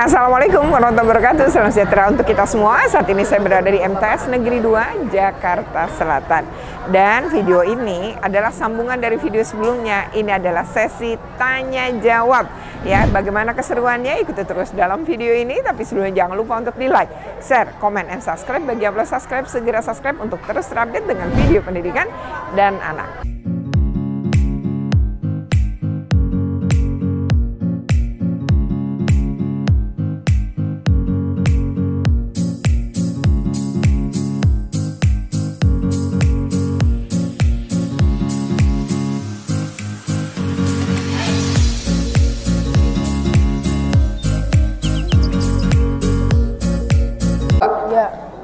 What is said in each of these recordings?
Assalamualaikum warahmatullahi wabarakatuh. Salam sejahtera untuk kita semua. Saat ini saya berada di MTS Negeri 2 Jakarta Selatan. Dan video ini adalah sambungan dari video sebelumnya. Ini adalah sesi tanya jawab. Ya, bagaimana keseruannya? Ikuti terus dalam video ini. Tapi sebelumnya jangan lupa untuk di like, share, komen, and subscribe. Bagi yang belum subscribe, segera subscribe untuk terus terupdate dengan video pendidikan dan anak.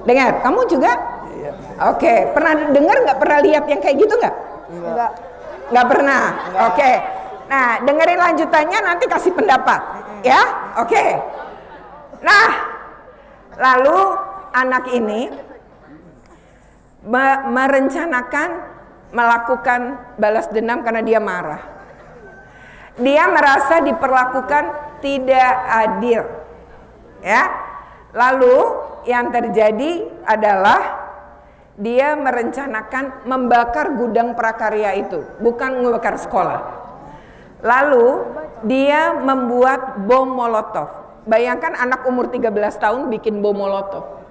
Dengar, kamu juga? Iya. Oke, pernah dengar nggak? Pernah lihat yang kayak gitu nggak? Enggak. Nggak pernah? Enggak. Oke. Nah, dengerin lanjutannya, nanti kasih pendapat. Ya? Oke. Nah, lalu anak ini merencanakan melakukan balas dendam karena dia marah. Dia merasa diperlakukan tidak adil. Ya? Lalu yang terjadi adalah dia merencanakan membakar gudang prakarya itu, bukan membakar sekolah. Lalu dia membuat bom molotov. Bayangkan anak umur 13 tahun bikin bom molotov.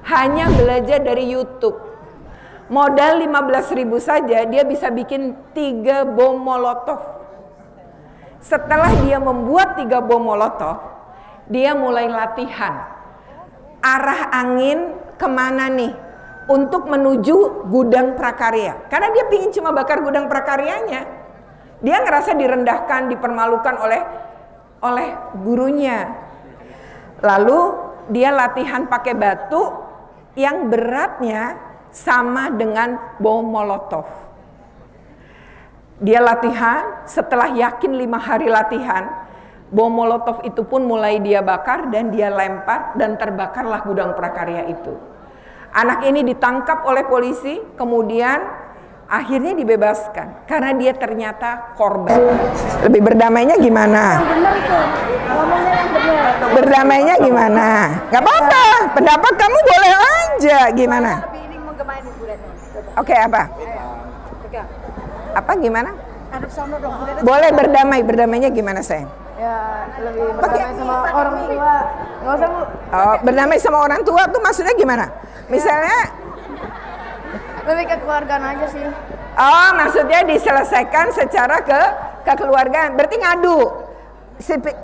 Hanya belajar dari YouTube. Modal 15.000 saja dia bisa bikin 3 bom molotov. Setelah dia membuat 3 bom molotov, dia mulai latihan. Arah angin kemana nih untuk menuju gudang prakarya, karena dia pingin cuma bakar gudang prakaryanya. Dia ngerasa direndahkan, dipermalukan oleh gurunya. Lalu dia latihan pakai batu yang beratnya sama dengan bom molotov. Dia latihan, setelah yakin 5 hari latihan, bom molotov itu pun mulai dia bakar dan dia lempar dan terbakarlah gudang prakarya itu. Anak ini ditangkap oleh polisi, kemudian akhirnya dibebaskan karena dia ternyata korban. Lebih berdamainya gimana? Berdamainya gimana? Gak apa-apa, pendapat kamu boleh aja. Gimana? Oke, apa? Apa gimana? Boleh berdamai, berdamainya gimana sayang? Ya, lebih berdamai sama orang tua. Nggak usah, Bu. Oh, berdamai sama orang tua tuh maksudnya gimana? Misalnya lebih ke keluargaan aja sih. oh, maksudnya diselesaikan secara kekeluargaan. Berarti ngadu.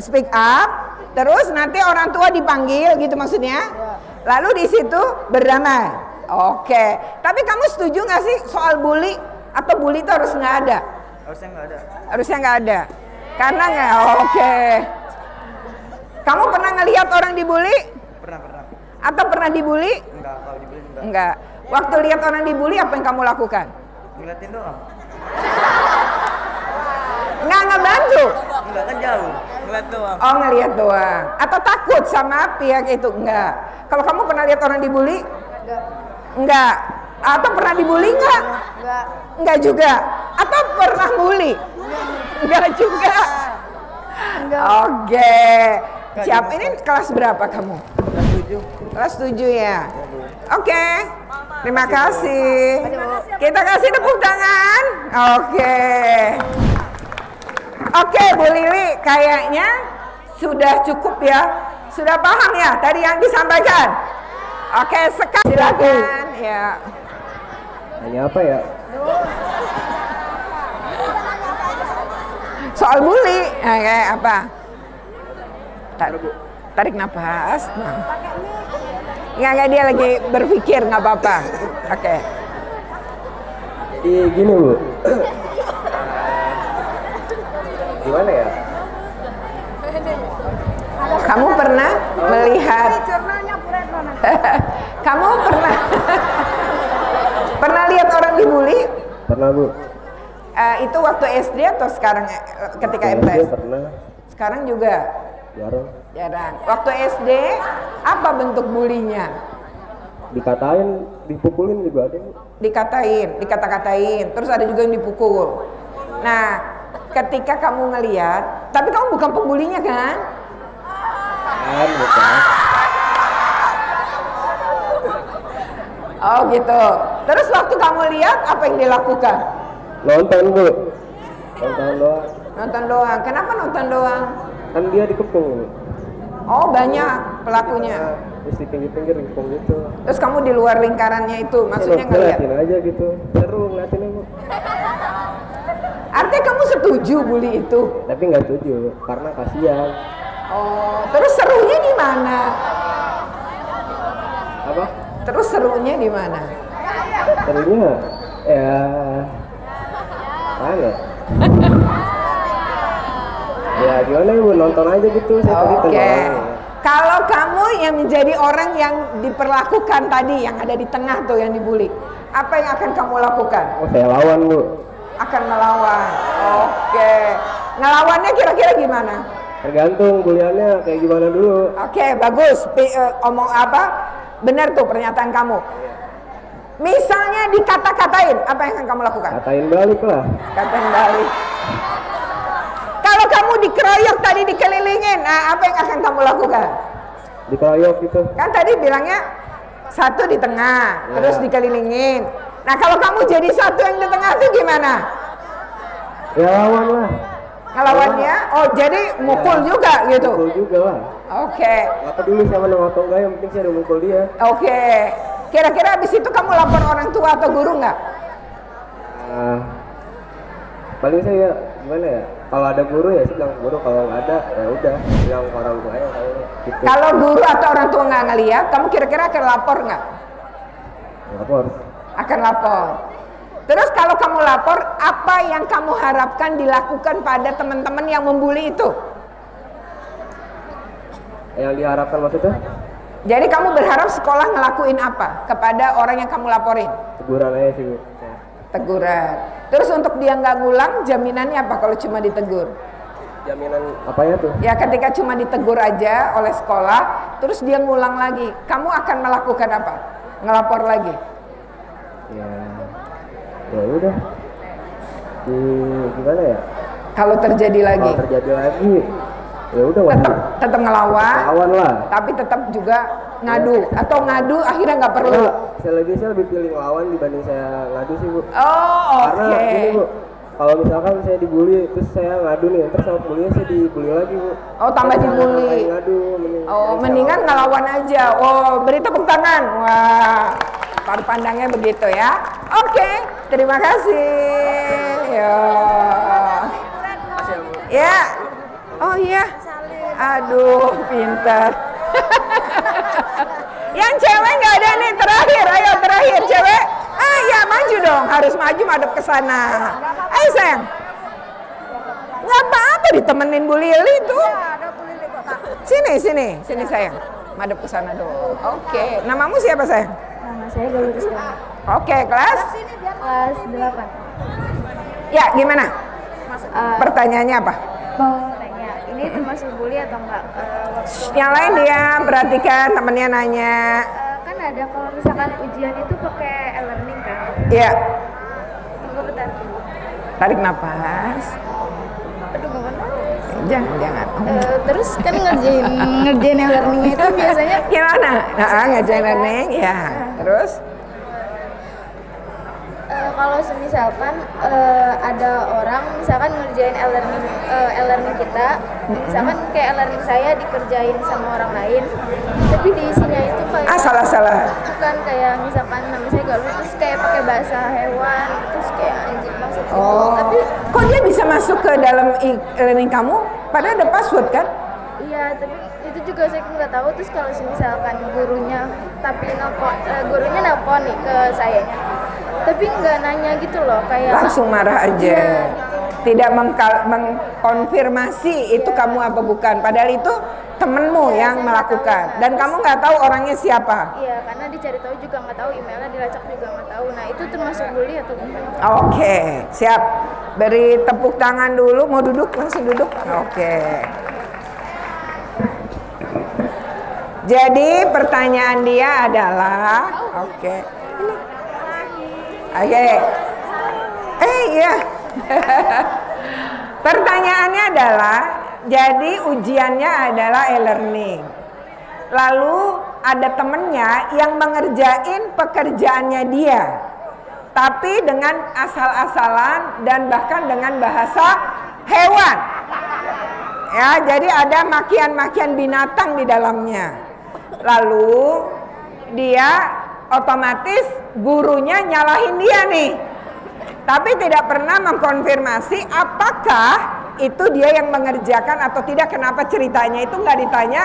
Speak up, terus nanti orang tua dipanggil gitu maksudnya. Ya. Lalu di situ berdamai. Oke. Tapi kamu setuju nggak sih soal bully atau bully itu harus nggak ada? Harusnya nggak ada. Harusnya nggak ada. Karena nggak, oke. Kamu pernah ngelihat orang dibully? Pernah. Atau pernah dibully? Enggak, kalau dibeli enggak. Enggak. Waktu lihat orang dibully, apa yang kamu lakukan? Ngeliatin doang. Nggak ngebantu? Enggak, kan jauh. Ngeliat doang. Oh, ngelihat doang. Atau takut sama pihak itu? Enggak. Kalau kamu pernah lihat orang dibully? Enggak. Enggak. Atau pernah dibully enggak? Enggak. Enggak juga. Atau pernah bully? Enggak juga. Enggak. Oke. Siap, ini kelas berapa kamu? Kelas 7. Kelas 7 ya. Oke. Terima kasih. Kita kasih tepuk tangan. Oke. Oke, Bu Lili, kayaknya sudah cukup ya. Sudah paham ya tadi yang disampaikan? Oke, sekarang silakan ya. Nanya apa ya? Soal bully, kayak apa? Tarik nafas. Nggak, dia lagi berpikir, nggak apa-apa. Oke. Jadi gini, Bu. Gimana ya? Kamu pernah melihat? Kamu pernah lihat orang dibully? Pernah, Bu. Itu waktu SD atau sekarang ketika MTS? Pernah. Sekarang juga? Jarang. Waktu SD, apa bentuk bulinya? Dikatain, dipukulin juga ada. Dikata-katain. Terus ada juga yang dipukul. Nah, ketika kamu ngelihat, tapi kamu bukan pembulinya kan? bukan. Oh gitu. Terus waktu kamu lihat apa yang dilakukan? Nonton bu, nonton doang. Nonton doang. Kenapa nonton doang? Kan dia dikepung. Oh banyak pelakunya. Terus di pinggir-pinggir dikepung gitu. Terus kamu di luar lingkarannya itu, maksudnya ngeliat? Ngeliatin aja gitu, seru ngeliatinnya bu. Artinya kamu setuju bully itu? Tapi nggak setuju, karena kasihan. Oh, terus serunya di mana? Apa? Terus serunya di mana? Serunya ya mana? Ya gimana ibu, nonton aja gitu. Saya tadi Oke. tenang. Kalau kamu yang menjadi orang yang diperlakukan tadi, yang ada di tengah tuh yang dibully, apa yang akan kamu lakukan? Oh saya lawan bu. Akan melawan. Oke. Ngelawannya kira-kira gimana? Tergantung buliannya kayak gimana dulu. Oke, bagus. Omong apa? Benar tuh pernyataan kamu. Misalnya dikata-katain, apa yang akan kamu lakukan? Katain balik lah. Katain balik. Kalau kamu dikeroyok tadi, dikelilingin, nah apa yang akan kamu lakukan? Dikeroyok gitu. Kan tadi bilangnya satu di tengah, Ya. terus dikelilingin. Nah kalau kamu jadi satu yang di tengah itu gimana? Ya lawan lah. Ngelawannya? Oh jadi mukul Ya. juga gitu? Mukul juga lah. Oke. Nggak peduli saya menang atau enggak, yang penting saya udah mukul dia. Oke. Kira-kira abis itu kamu lapor orang tua atau guru nggak? Paling saya gimana ya? Kalau ada guru ya saya bilang guru, kalau nggak ada ya udah bilang ke orang tua ya gitu. Kalau guru atau orang tua nggak ngeliat, kamu kira-kira akan lapor nggak? Lapor. Akan lapor. Terus kalau kamu lapor, apa yang kamu harapkan dilakukan pada teman-teman yang membuli itu? Yang diharapkan maksudnya? Jadi kamu berharap sekolah ngelakuin apa kepada orang yang kamu laporin? Teguran aja sih bu. Teguran. Terus untuk dia nggak ngulang, jaminannya apa kalau cuma ditegur? Jaminan apanya tuh? Ya ketika cuma ditegur aja oleh sekolah, terus dia ngulang lagi, kamu akan melakukan apa? Ngelapor lagi? Ya udah. Gimana ya? Kalau terjadi lagi? Kalau terjadi lagi, ya udah tetap ngelawan, lawan lah. tapi tetap juga ngadu atau ngadu akhirnya nggak perlu. Saya lebih pilih ngelawan dibanding saya ngadu sih bu. Oh Karena oke. gini bu, kalau misalkan saya dibully terus saya ngadu nih, terus sama bulinya saya dibully lagi bu. Oh tambah Saya dibully. ngadu, Mendingan ngelawan aja. Oh beri tepuk tangan. Wah, baru pandangnya begitu ya. Oke, terima kasih. Ya. Oh iya. Aduh, pintar. Yang cewek nggak ada nih, terakhir, ayo terakhir cewek. Ya maju dong, harus maju madep ke sana. Ayo sayang. Nggak apa-apa ditemenin Bu Lili tuh. Sini sayang. Madep ke sana dong. Oke, namamu siapa sayang? Nama saya Galuh Rizkyana. Oke, kelas? Kelas 8. Ya, gimana? Pertanyaannya apa? Mau tanya, ini termasuk bully atau enggak? Yang lain dia perhatikan, temennya nanya. Kan ada kalau misalkan ujian itu pakai e-learning kan? Iya. Tunggu bentar. Tarik nafas. Aduh, gak benar. Jangan. Terus kan ngerjain e-learning itu biasanya Gimana? Ngajarin learning, ya. Terus? kalau misalkan ada orang misalkan ngerjain e-learning kita, misalkan kayak e-learning saya dikerjain sama orang lain, tapi di isinya itu kayak Salah. bukan kayak misalkan nama saya Galuh terus kayak pakai bahasa hewan, terus kayak anjing maksud itu. Oh, Tapi kok dia bisa masuk ke dalam e-learning kamu? Padahal ada password kan? iya, tapi itu juga saya nggak tahu. Terus kalau misalkan gurunya nelpon nih ke sayanya, tapi nggak nanya gitu loh, kayak Langsung marah aja. Iya, gitu. Tidak mengkonfirmasi itu kamu apa bukan. Padahal itu temenmu yang melakukan. Dan kamu nggak tahu orangnya siapa. Iya, karena dicari tahu juga nggak tahu, emailnya dilacak juga nggak tahu. Nah itu termasuk bully atau bukan? Oke, siap. Beri tepuk tangan dulu. Mau duduk? Langsung duduk. Oke. Jadi pertanyaan dia adalah, oke. Iya. Pertanyaannya adalah, jadi ujiannya adalah e-learning. lalu ada temennya yang mengerjain pekerjaannya dia, tapi dengan asal-asalan dan bahkan dengan bahasa hewan. Ya, jadi ada makian-makian binatang di dalamnya. Lalu dia otomatis gurunya nyalahin dia nih. Tapi tidak pernah mengkonfirmasi apakah itu dia yang mengerjakan atau tidak. Kenapa ceritanya itu nggak ditanya,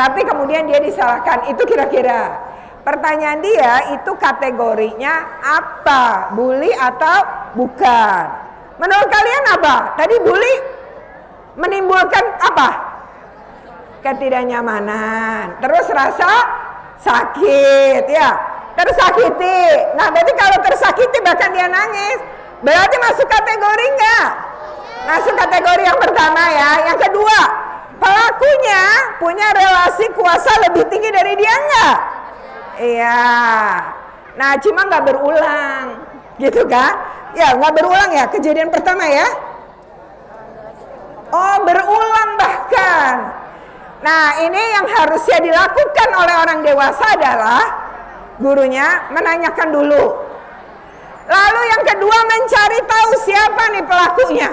tapi kemudian dia disalahkan. Itu kira-kira pertanyaan dia itu kategorinya apa? Bully atau bukan? Menurut kalian apa? Tadi bully menimbulkan apa? Ketidaknyamanan, terus rasa sakit, ya, tersakiti. Nah, berarti kalau tersakiti bahkan dia nangis, berarti masuk kategori nggak? Masuk kategori yang pertama ya. Yang kedua, pelakunya punya relasi kuasa lebih tinggi dari dia nggak? Iya. Nah, cuma nggak berulang, gitu kan? Ya, nggak berulang ya. Kejadian pertama ya. Oh, berulang bahkan. Nah, ini yang harusnya dilakukan oleh orang dewasa adalah gurunya menanyakan dulu. Lalu yang kedua, mencari tahu siapa nih pelakunya.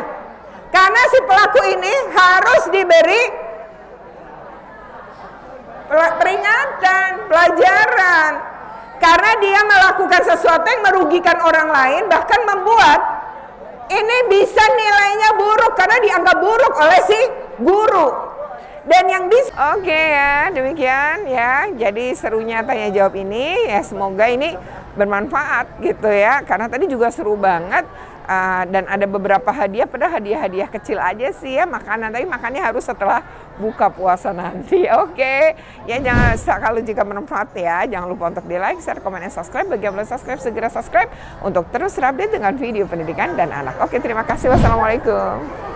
Karena si pelaku ini harus diberi peringatan, pelajaran. Karena dia melakukan sesuatu yang merugikan orang lain, bahkan membuat ini bisa nilainya buruk karena dianggap buruk oleh si guru. Dan yang bisa oke ya, demikian ya. Jadi serunya tanya jawab ini ya, semoga ini bermanfaat gitu ya. Karena tadi juga seru banget. Dan ada beberapa hadiah, padahal hadiah-hadiah kecil aja sih ya, makanan, tapi makannya harus setelah buka puasa nanti. Oke. Ya, jangan, kalau jika bermanfaat ya, jangan lupa untuk di like, share, komen, dan subscribe. Bagi yang belum subscribe, segera subscribe untuk terus terupdate dengan video pendidikan dan anak. Oke, terima kasih. Wassalamualaikum.